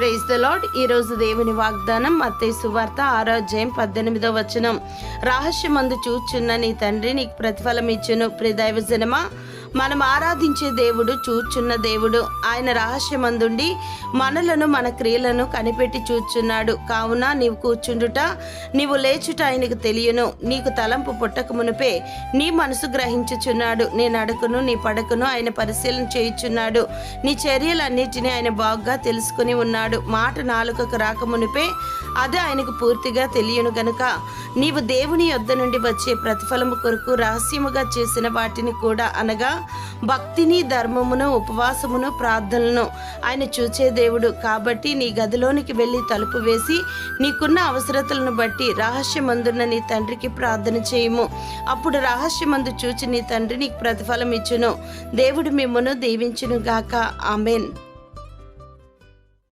Praise the lord. ఈరోజు దేవుని వాగ్దానం మత్తయి సువార్త 6వ అధ్యాయం 18వ వచనం. రహస్యమందు చూచున్న నీ తండ్రి నీకు ప్రతిఫలం ఇచ్చును. ప్రియ దైవజనమా, మనం ఆరాధించే దేవుడు చూచున్న దేవుడు. ఆయన రహస్యమందుండి మనలను మన క్రియలను కనిపెట్టి చూచున్నాడు. కావున నీవు కూర్చుండుట నీవు లేచుట ఆయనకు తెలియను. నీకు తలంపు పుట్టక మునిపే నీ మనసు గ్రహించుచున్నాడు. నీ నడకను నీ పడకను ఆయన పరిశీలన చేయుచున్నాడు. నీ చర్యలన్నిటినీ ఆయన బాగుగా తెలుసుకుని ఉన్నాడు. మాట నాలుకకు రాకమునిపే అదే ఆయనకు పూర్తిగా తెలియను గనుక నీవు దేవుని యొద్ద నుండి వచ్చే ప్రతిఫలము కొరకు రహస్యముగా చేసిన వాటిని కూడా, అనగా భక్తిని, ధర్మమును, ఉపవాసమును, ప్రార్థనలను ఆయన చూచే దేవుడు. కాబట్టి నీ గదిలోనికి వెళ్ళి తలుపు వేసి నీకున్న అవసరతలను బట్టి రహస్యమందున్న నీ తండ్రికి ప్రార్థన చేయము. అప్పుడు రహస్యమందు చూచి నీ తండ్రి నీకు ప్రతిఫలం ఇచ్చును. దేవుడు మిమ్మును దీవించును గాక. ఆమేన్.